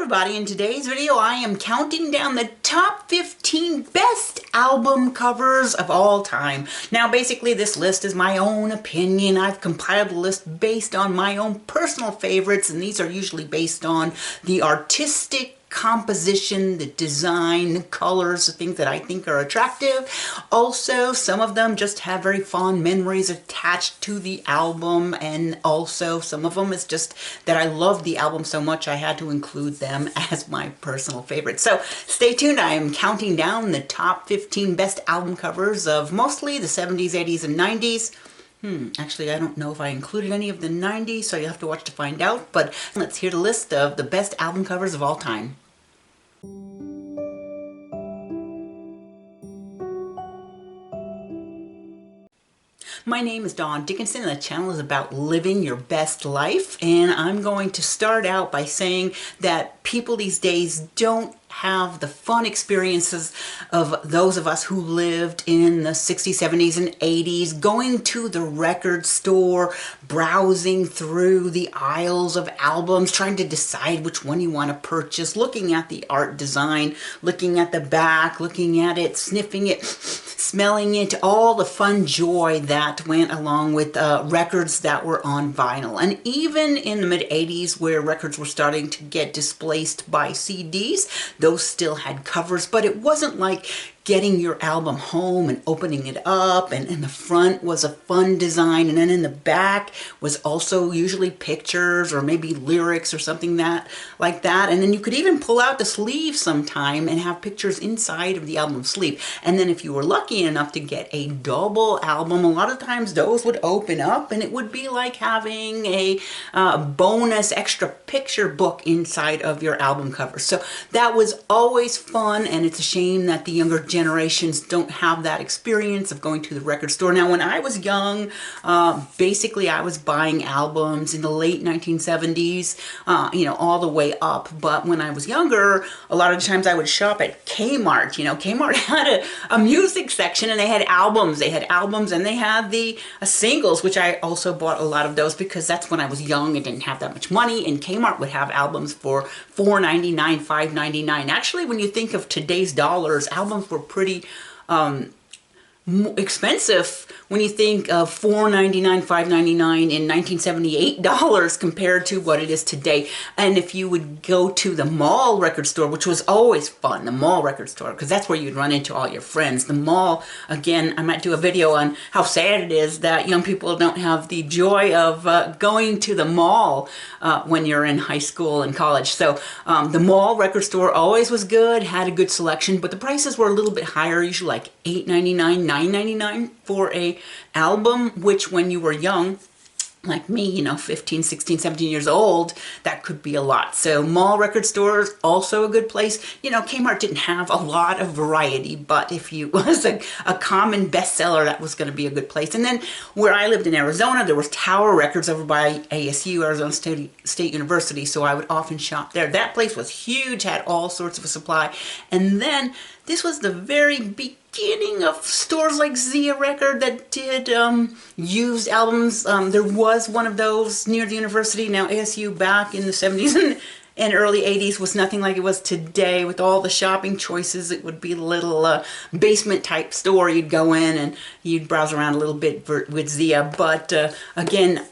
everybody, in today's video I am counting down the top 15 best album covers of all time. Now basically this list is my own opinion. I've compiled a list based on my own personal favorites, and these are usually based on the artistic composition, the design, the colors, the things that I think are attractive. Also, some of them just have very fond memories attached to the album, and also some of them is just that I love the album so much I had to include them as my personal favorites. So stay tuned. I am counting down the top 15 best album covers of mostly the 70s, 80s, and 90s. Actually, I don't know if I included any of the 90s, so you'll have to watch to find out, but let's hear the list of the best album covers of all time. My name is Dawn Dickinson, and the channel is about living your best life, and I'm going to start out by saying that people these days don't have the fun experiences of those of us who lived in the 60s, 70s, and 80s, going to the record store, browsing through the aisles of albums, trying to decide which one you want to purchase, looking at the art design, looking at the back, looking at it, sniffing it, smelling it, all the fun joy that went along with records that were on vinyl. And even in the mid-80s, where records were starting to get displaced by CDs, those still had covers, but it wasn't like getting your album home and opening it up, and in the front was a fun design, and then in the back was also usually pictures or maybe lyrics or something like that, and then you could even pull out the sleeve sometime and have pictures inside of the album sleeve. And then if you were lucky enough to get a double album, a lot of times those would open up and it would be like having a bonus extra picture book inside of your album cover. So that was always fun, and it's a shame that the younger generations don't have that experience of going to the record store. Now, when I was young, basically I was buying albums in the late 1970s, all the way up. But when I was younger, a lot of times I would shop at Kmart. Kmart had a music section, and they had albums. They had albums, and they had the singles, which I also bought a lot of those because that's when I was young and didn't have that much money, and Kmart would have albums for $4.99, $5.99. Actually, when you think of today's dollars, albums were pretty expensive when you think of $4.99, $5.99 in 1978 dollars compared to what it is today. And if you would go to the mall record store, which was always fun, the mall record store, because that's where you'd run into all your friends. The mall, again, I might do a video on how sad it is that young people don't have the joy of going to the mall when you're in high school and college. So the mall record store always was good, had a good selection, but the prices were a little bit higher, usually like $8.99, $9.99 for a album, which when you were young, like me, 15, 16, 17 years old, that could be a lot. So mall record stores, also a good place. Kmart didn't have a lot of variety, but if you was a common bestseller, that was going to be a good place. And then where I lived in Arizona, there was Tower Records over by ASU, Arizona State University, so I would often shop there. That place was huge, had all sorts of a supply. And then this was the very beginning of stores like Zia Record that did used albums. There was one of those near the university. Now ASU back in the 70s and early 80s was nothing like it was today with all the shopping choices. It would be a little basement type store. You'd go in and you'd browse around a little bit with Zia. But again,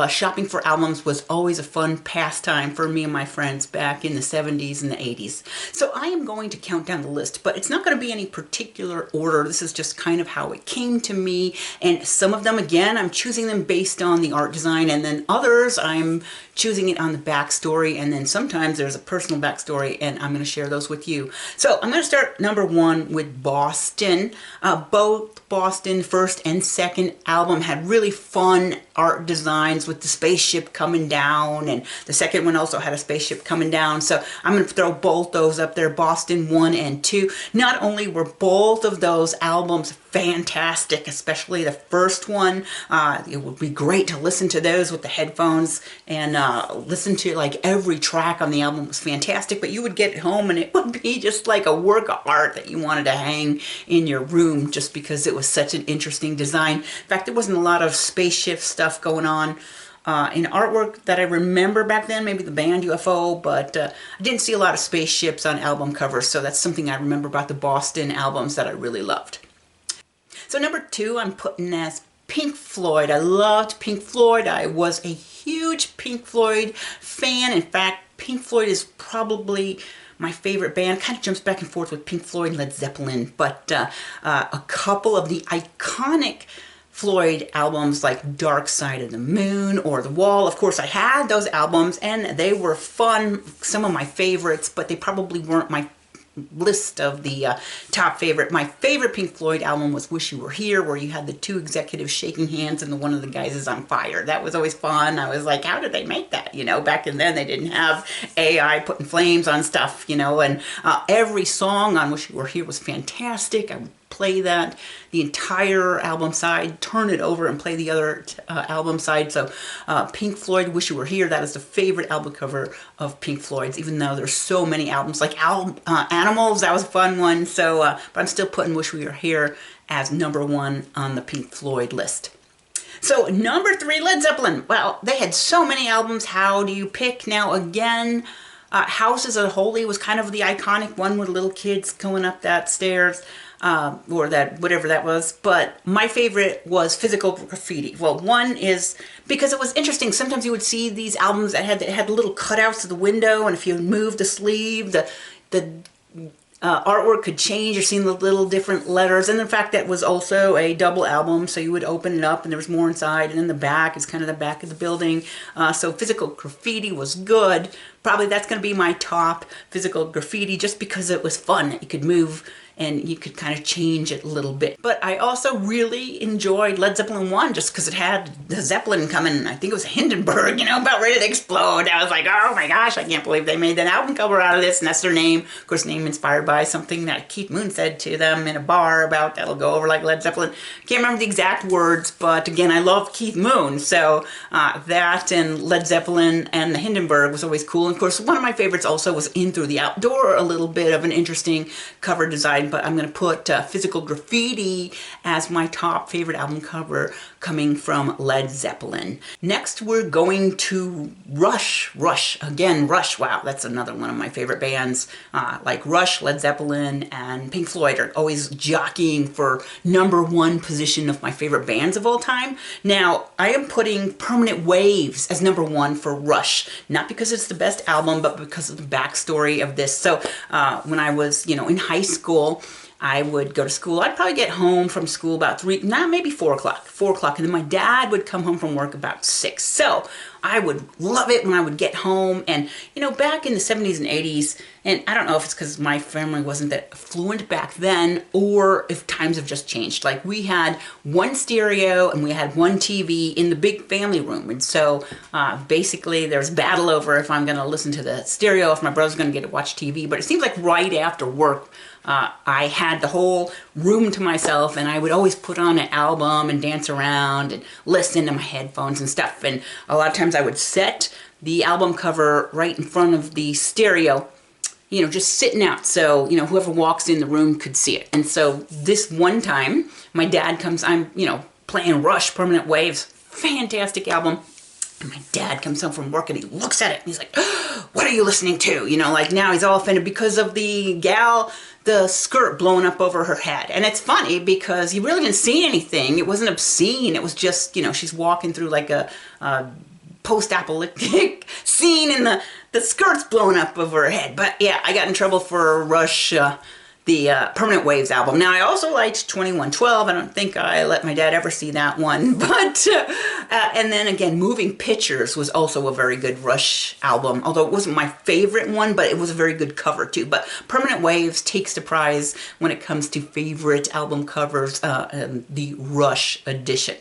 shopping for albums was always a fun pastime for me and my friends back in the 70s and the 80s. So I am going to count down the list, but it's not going to be any particular order. This is just kind of how it came to me. And some of them, again, I'm choosing them based on the art design, and then others I'm choosing it on the backstory, and then sometimes there's a personal backstory, and I'm going to share those with you. So I'm going to start number one with Boston. Both Boston first and second album had really fun art designs with the spaceship coming down, and the second one also had a spaceship coming down. So I'm going to throw both those up there, Boston 1 and 2. Not only were both of those albums fantastic, especially the first one. It would be great to listen to those with the headphones and listen to like every track on the album was fantastic, but you would get home and it would be just like a work of art that you wanted to hang in your room just because it was such an interesting design. In fact, there wasn't a lot of spaceship stuff going on in artwork that I remember back then, maybe the band UFO, but I didn't see a lot of spaceships on album covers, so that's something I remember about the Boston albums that I really loved. So number 2 I'm putting as Pink Floyd. I loved Pink Floyd. I was a huge Pink Floyd fan. In fact, Pink Floyd is probably my favorite band. Kind of jumps back and forth with Pink Floyd and Led Zeppelin, but a couple of the iconic Floyd albums like Dark Side of the Moon or The Wall. Of course, I had those albums and they were fun, some of my favorites, but they probably weren't my list of the top favorite. My favorite Pink Floyd album was Wish You Were Here, where you had the 2 executives shaking hands and one of the guys is on fire. That was always fun. I was like, how did they make that? You know, back in then they didn't have AI putting flames on stuff, you know, and every song on Wish You Were Here was fantastic. I would play that the entire album side, turn it over and play the other album side. So Pink Floyd, Wish You Were Here, that is the favorite album cover of Pink Floyd's, even though there's so many albums. Like Animals, that was a fun one. So, but I'm still putting Wish We Were Here as number 1 on the Pink Floyd list. So number 3, Led Zeppelin. Well, they had so many albums. How do you pick? Now again, Houses of Holy was kind of the iconic one with little kids going up that stairs. Or that, whatever that was. But my favorite was Physical Graffiti. Well, one is because it was interesting. Sometimes you would see these albums that had little cutouts of the window, and if you moved the sleeve, the artwork could change. You're seeing the little different letters. And in fact, that was also a double album, so you would open it up and there was more inside. And in the back is kind of the back of the building. So Physical Graffiti was good. Probably that's going to be my top, Physical Graffiti, just because it was fun. You could move and you could kind of change it a little bit. But I also really enjoyed Led Zeppelin 1 just because it had the Zeppelin coming, I think it was Hindenburg, you know, about ready to explode. I was like, oh my gosh, I can't believe they made that album cover out of this, and that's their name. Of course, name inspired by something that Keith Moon said to them in a bar about that'll go over like Led Zeppelin. Can't remember the exact words, but again, I love Keith Moon, so that and Led Zeppelin and the Hindenburg was always cool. And of course, one of my favorites also was In Through the Outdoor, a little bit of an interesting cover design, but I'm going to put Physical Graffiti as my top favorite album cover coming from Led Zeppelin. Next, we're going to Rush. Again, Rush. Wow, that's another one of my favorite bands. Like Rush, Led Zeppelin, and Pink Floyd are always jockeying for number 1 position of my favorite bands of all time. Now, I am putting Permanent Waves as number 1 for Rush. Not because it's the best album, but because of the backstory of this. So when I was, in high school, I would go to school. I'd probably get home from school about maybe 4 o'clock. 4 o'clock. And then my dad would come home from work about 6. So I would love it when I would get home. And, back in the 70s and 80s, and I don't know if it's because my family wasn't that fluent back then or if times have just changed. Like we had 1 stereo and we had 1 TV in the big family room. And so basically there's battle over if I'm going to listen to the stereo, if my brother's going to get to watch TV. But it seems like right after work, I had the whole room to myself, and I would always put on an album and dance around and listen to my headphones and stuff. And a lot of times I would set the album cover right in front of the stereo, just sitting out so, whoever walks in the room could see it. And so this one time, my dad comes, I'm, playing Rush, Permanent Waves, fantastic album. And my dad comes home from work and he looks at it and he's like, oh, what are you listening to? Now he's all offended because of the skirt blowing up over her head. And it's funny because he really didn't see anything. It wasn't obscene. It was just, she's walking through like a post-apocalyptic scene and the skirt's blowing up over her head. But yeah, I got in trouble for Rush, the Permanent Waves album. Now, I also liked 2112. I don't think I let my dad ever see that one. But, and then again, Moving Pictures was also a very good Rush album. Although it wasn't my favorite one, but it was a very good cover too. But Permanent Waves takes the prize when it comes to favorite album covers, the Rush edition.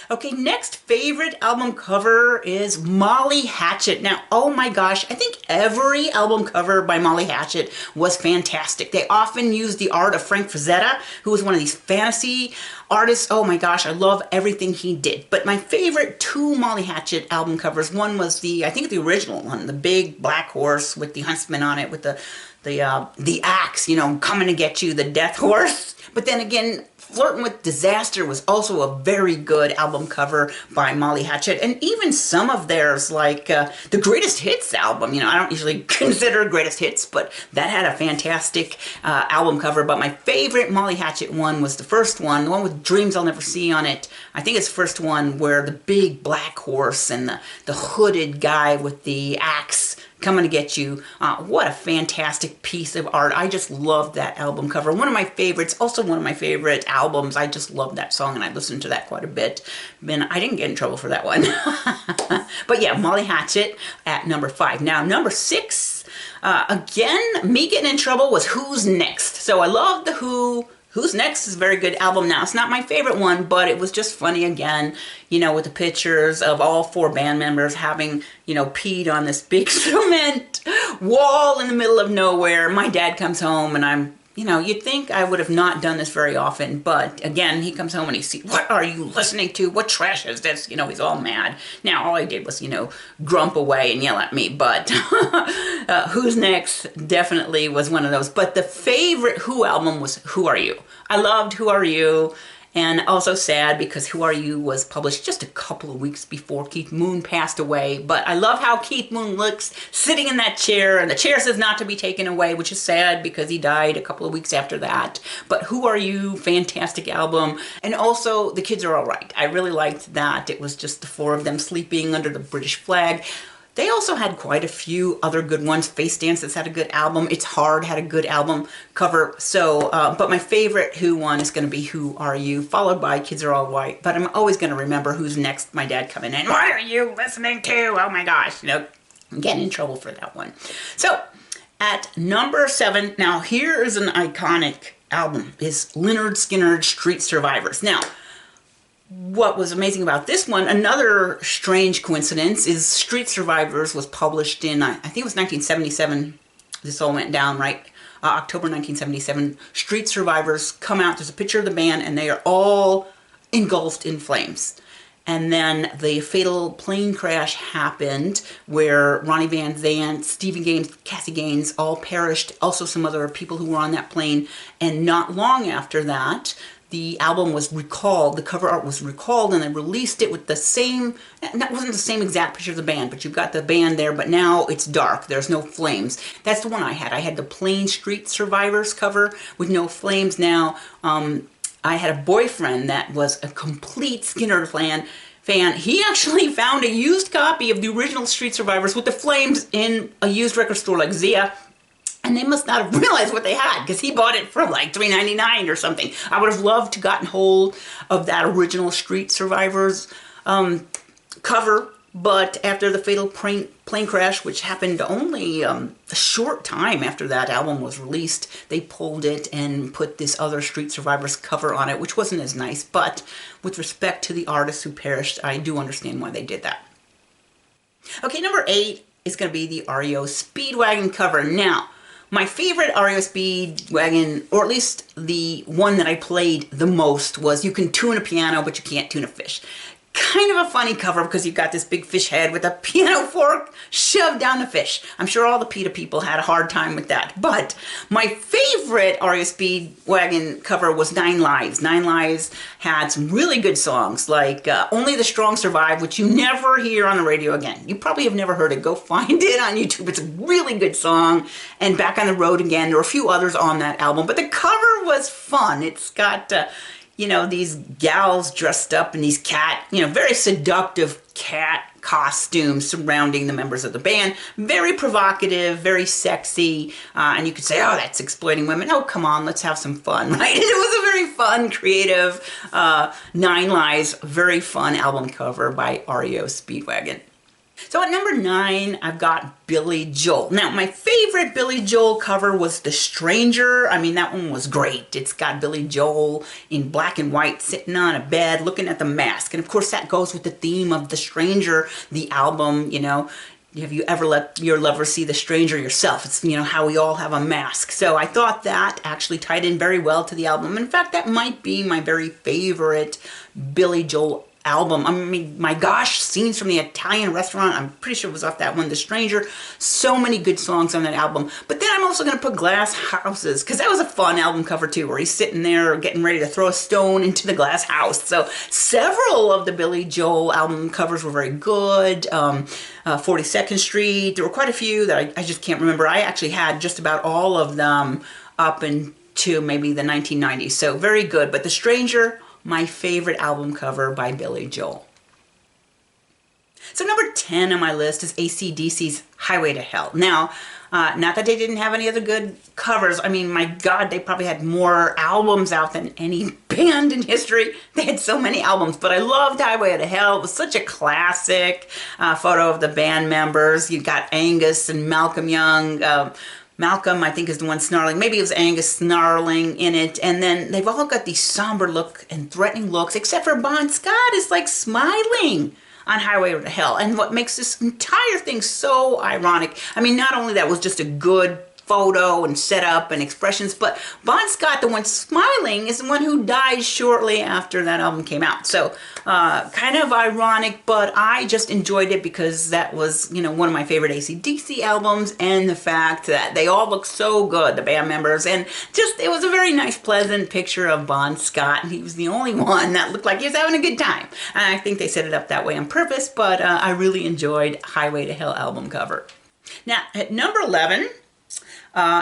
Okay, next favorite album cover is Molly Hatchet. Now, oh my gosh, I think every album cover by Molly Hatchet was fantastic. They often used the art of Frank Frazetta, who was one of these fantasy artists. Oh my gosh, I love everything he did. But my favorite 2 Molly Hatchet album covers, one was I think the original one, the big black horse with the huntsman on it with the axe, coming to get you, the death horse. But then again, Flirting with Disaster was also a very good album cover by Molly Hatchet, and even some of theirs, like the Greatest Hits album. I don't usually consider Greatest Hits, but that had a fantastic album cover. But my favorite Molly Hatchet one was the first one, the one with Dreams I'll Never See on it. I think it's the first one where the big black horse and the hooded guy with the axe coming to get you. What a fantastic piece of art. I just love that album cover. One of my favorites, also one of my favorite albums. I just love that song, and I listened to that quite a bit. And I didn't get in trouble for that one. But yeah, Molly Hatchet at number 5. Now, number 6, again, me getting in trouble was Who's Next. So I love the Who. Who's Next is a very good album. Now, it's not my favorite one, but it was just funny again, with the pictures of all 4 band members having, peed on this big cement wall in the middle of nowhere. My dad comes home and I'm, you'd think I would have not done this very often, but again, he comes home and he sees, what are you listening to? What trash is this? He's all mad. Now, all I did was, grump away and yell at me, but Who's Next definitely was one of those. But the favorite Who album was Who Are You? I loved Who Are You. And also sad because Who Are You was published just a couple of weeks before Keith Moon passed away. But I love how Keith Moon looks sitting in that chair, and the chair says not to be taken away, which is sad because he died a couple of weeks after that. But Who Are You, fantastic album. And also The Kids Are Alright. I really liked that. It was just the 4 of them sleeping under the British flag. They also had quite a few other good ones. Face Dances had a good album. It's Hard had a good album cover. So, but my favorite Who one is going to be Who Are You, followed by Kids Are All Right. But I'm always going to remember Who's Next. My dad coming in. What are you listening to? Oh my gosh. I'm getting in trouble for that one. So, at number 7, now here is an iconic album, is Lynyrd Skynyrd's Street Survivors. Now, what was amazing about this one, another strange coincidence, is Street Survivors was published in, I think it was 1977. This all went down, right? October 1977. Street Survivors come out. There's a picture of the band, and they are all engulfed in flames. And then the fatal plane crash happened where Ronnie Van Zant, Stephen Gaines, Cassie Gaines all perished. Also some other people who were on that plane. And not long after that, the album was recalled, the cover art was recalled, and they released it with the same, that wasn't the same exact picture of the band, but you've got the band there, but now it's dark, there's no flames. That's the one I had. I had the plain Street Survivors cover with no flames. Now, I had a boyfriend that was a complete Skynyrd fan. He actually found a used copy of the original Street Survivors with the flames in a used record store like Zia. And they must not have realized what they had, because he bought it for like $3.99 or something. I would have loved to gotten hold of that original Street Survivors cover, but after the fatal plane crash, which happened only a short time after that album was released, they pulled it and put this other Street Survivors cover on it, which wasn't as nice. But with respect to the artists who perished, I do understand why they did that. Okay, number 8 is going to be the REO Speedwagon cover. Now, my favorite REO Speedwagon, or at least the one that I played the most, was You Can Tune a Piano, but You Can't Tune a Fish. Kind of a funny cover because you've got this big fish head with a piano fork shoved down the fish. I'm sure all the PETA people had a hard time with that. But my favorite REO Speedwagon cover was Nine Lives. Nine Lives had some really good songs like Only the Strong Survive, which you never hear on the radio again. You probably have never heard it. Go find it on YouTube. It's a really good song. And Back on the Road Again. There were a few others on that album, but the cover was fun. It's got these gals dressed up in these very seductive cat costumes surrounding the members of the band. Very provocative, very sexy, and you could say, oh, that's exploiting women. Oh, come on, let's have some fun, right? It was a very fun, creative Nine Lives, very fun album cover by REO Speedwagon. So at number 9, I've got Billy Joel. Now, my favorite Billy Joel cover was The Stranger. I mean, that one was great. It's got Billy Joel in black and white sitting on a bed looking at the mask. And of course, that goes with the theme of The Stranger, the album, have you ever let your lover see the stranger yourself? It's, how we all have a mask. So I thought that actually tied in very well to the album. In fact, that might be my very favorite Billy Joel album. I mean, my gosh, Scenes from the Italian Restaurant, I'm pretty sure it was off that one, The Stranger. So many good songs on that album. But then I'm also going to put Glass Houses, because that was a fun album cover too, where he's sitting there getting ready to throw a stone into the glass house. So several of the Billy Joel album covers were very good. 42nd Street, there were quite a few that I just can't remember. I actually had just about all of them up into maybe the 1990s, so very good. But The Stranger, my favorite album cover by Billy Joel. So number 10 on my list is AC/DC's Highway to Hell. Now, not that they didn't have any other good covers. I mean, my God, they probably had more albums out than any band in history. They had so many albums, but I loved Highway to Hell. It was such a classic photo of the band members. You got Angus and Malcolm Young. Malcolm, I think, is the one snarling. Maybe it was Angus snarling in it. And then they've all got these somber look and threatening looks, except for Bon Scott is like smiling on Highway to Hell. And what makes this entire thing so ironic, I mean, not only that was just a good photo and setup and expressions, but Bon Scott, the one smiling, is the one who died shortly after that album came out. So kind of ironic, but I just enjoyed it because that was, you know, one of my favorite AC/DC albums, and the fact that they all look so good, the band members, and just, it was a very nice, pleasant picture of Bon Scott, and he was the only one that looked like he was having a good time. And I think they set it up that way on purpose, but I really enjoyed Highway to Hell album cover. Now, at number 11,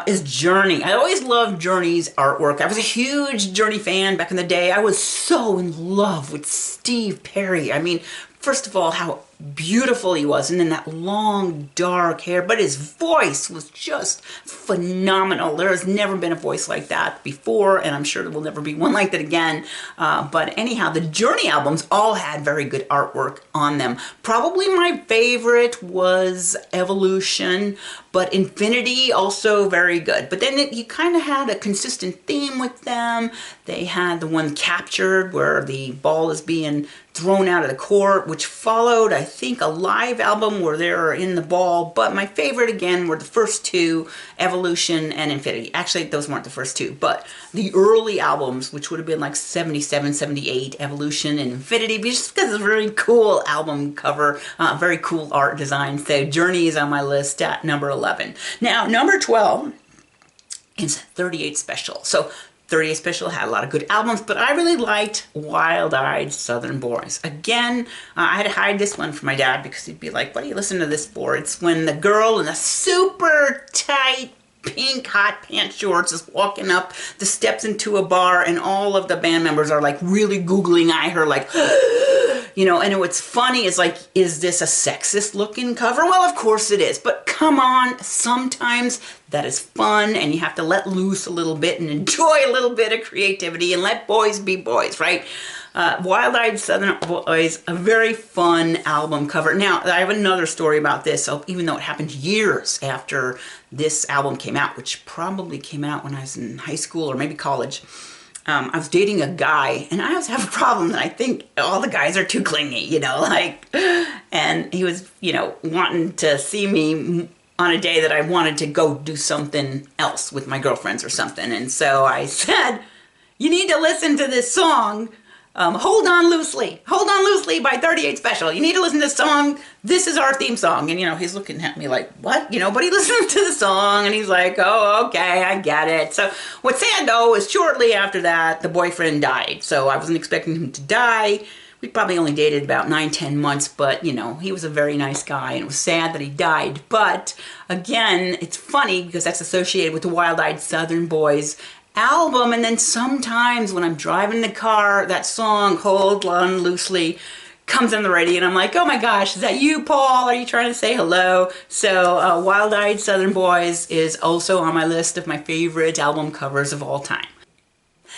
is Journey. I always loved Journey's artwork. I was a huge Journey fan back in the day. I was so in love with Steve Perry. I mean, first of all, how beautiful he was, and then that long dark hair, but his voice was just phenomenal. There has never been a voice like that before, and I'm sure there will never be one like that again. But anyhow, the Journey albums all had very good artwork on them. Probably my favorite was Evolution, but Infinity also very good. But then you kind of had a consistent theme with them. They had the one Captured, where the ball is being thrown out of the court, which followed, I think, a live album where they're in the ball. But my favorite, again, were the first two, Evolution and Infinity. Actually, those weren't the first two, but the early albums, which would have been like 77, 78, Evolution and Infinity, just because it's a very cool album cover, very cool art design. So Journey is on my list at number 11. Now, number 12 is 38 Special. So 38 Special had a lot of good albums, but I really liked Wild-Eyed Southern Boys. Again, I had to hide this one from my dad because he'd be like, what do you listen to this for? It's when the girl in the super tight pink hot pants shorts is walking up the steps into a bar, and all of the band members are like really googling at her like, you know, and what's funny is like, is this a sexist looking cover? Well, of course it is, but come on, sometimes that is fun, and you have to let loose a little bit and enjoy a little bit of creativity and let boys be boys, right? Wild-Eyed Southern Boys, a very fun album cover. Now, I have another story about this, so even though it happened years after this album came out, which probably came out when I was in high school or maybe college. I was dating a guy, and I always have a problem that I think all the guys are too clingy, you know, like, and he was, you know, wanting to see me on a day that I wanted to go do something else with my girlfriends or something. And so I said, you need to listen to this song, Hold On Loosely by 38 Special. You need to listen to this song. This is our theme song. And, you know, he's looking at me like, what? You know, but he listens to the song and he's like, oh, okay, I get it. So what's sad, though, is shortly after that, the boyfriend died. So I wasn't expecting him to die. We probably only dated about 9-10 months, but, you know, he was a very nice guy, and it was sad that he died. But, again, it's funny because that's associated with the Wild-Eyed Southern Boys album, and then sometimes when I'm driving the car, that song, Hold On Loosely, comes on the radio, and I'm like, oh my gosh, is that you, Paul? Are you trying to say hello? So, Wild-Eyed Southern Boys is also on my list of my favorite album covers of all time.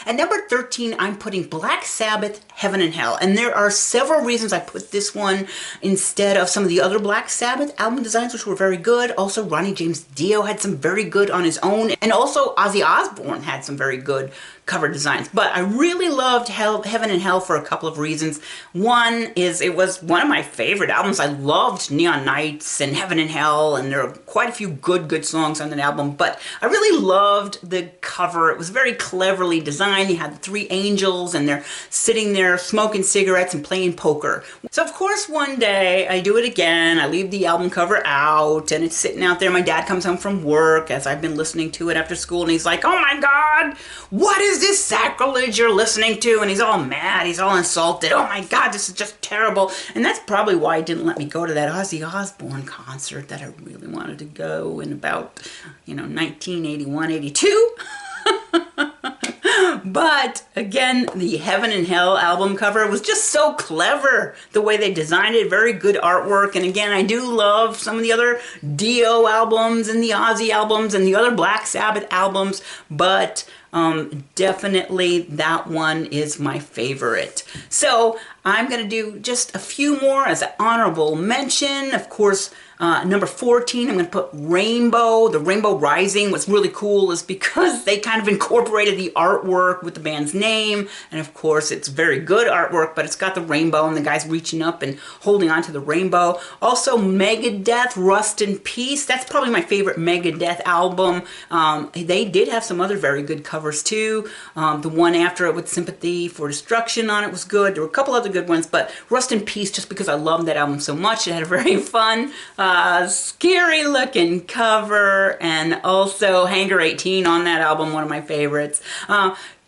At number 13, I'm putting Black Sabbath, Heaven and Hell. And there are several reasons I put this one instead of some of the other Black Sabbath album designs, which were very good. Also, Ronnie James Dio had some very good on his own. And also, Ozzy Osbourne had some very good cover designs. But I really loved Heaven and Hell for a couple of reasons. One is it was one of my favorite albums. I loved Neon Nights and Heaven and Hell, and there are quite a few good songs on that album, but I really loved the cover. It was very cleverly designed. You had the three angels, and they're sitting there smoking cigarettes and playing poker. So of course one day I do it again. I leave the album cover out, and it's sitting out there. My dad comes home from work as I've been listening to it after school, and he's like, "Oh my God, what is this sacrilege you're listening to?" And he's all mad. He's all insulted. "Oh my God, this is just terrible." And that's probably why he didn't let me go to that Ozzy Osbourne concert that I really wanted to go in about, 1981, 82. But again, the Heaven and Hell album cover was just so clever. The way they designed it, very good artwork. And again, I do love some of the other Dio albums and the Ozzy albums and the other Black Sabbath albums, but definitely that one is my favorite. So I'm going to do just a few more as an honorable mention. Of course, number 14, I'm going to put Rainbow. The Rainbow Rising. What's really cool is because they kind of incorporated the artwork with the band's name, and of course it's very good artwork, but it's got the rainbow and the guys reaching up and holding on to the rainbow. Also Megadeth, Rust in Peace. That's probably my favorite Megadeth album. They did have some other very good covers too. The one after it with Sympathy for Destruction on it was good. There were a couple other good ones, but Rust in Peace, just because I loved that album so much. It had a very fun, scary looking cover, and also Hangar 18 on that album, one of my favorites.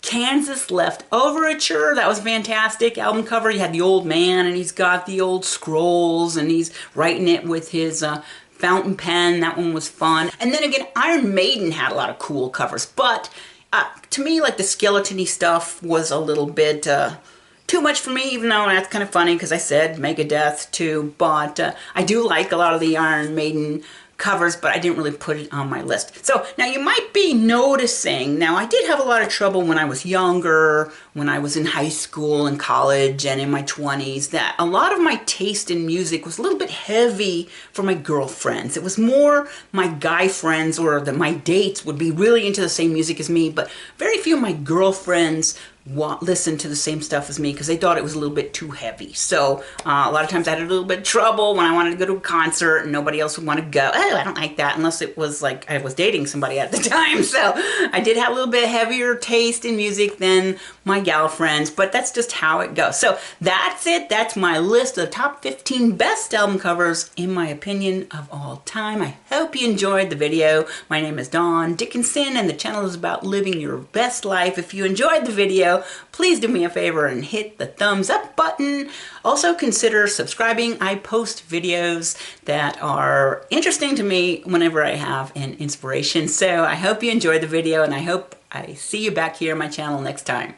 Kansas Left Overture, that was a fantastic album cover. You had the old man, and he's got the old scrolls, and he's writing it with his fountain pen. That one was fun. And then again, Iron Maiden had a lot of cool covers, but to me, like the skeleton-y stuff was a little bit too much for me, even though that's kind of funny because I said Megadeth too, but I do like a lot of the Iron Maiden covers, but I didn't really put it on my list. So now you might be noticing, now I did have a lot of trouble when I was younger, when I was in high school and college and in my 20s, that a lot of my taste in music was a little bit heavy for my girlfriends. It was more my guy friends or my dates would be really into the same music as me, but very few of my girlfriends listen to the same stuff as me because they thought it was a little bit too heavy. So a lot of times I had a little bit of trouble when I wanted to go to a concert and nobody else would want to go. Oh, I don't like that, unless it was like I was dating somebody at the time. So I did have a little bit heavier taste in music than my gal friends, but that's just how it goes. So that's it. That's my list of the top 15 best album covers in my opinion of all time. I hope you enjoyed the video. My name is Dawn Dickinson and the channel is about living your best life. If you enjoyed the video, please do me a favor and hit the thumbs up button. Also consider subscribing. I post videos that are interesting to me whenever I have an inspiration. So I hope you enjoyed the video and I hope I see you back here on my channel next time.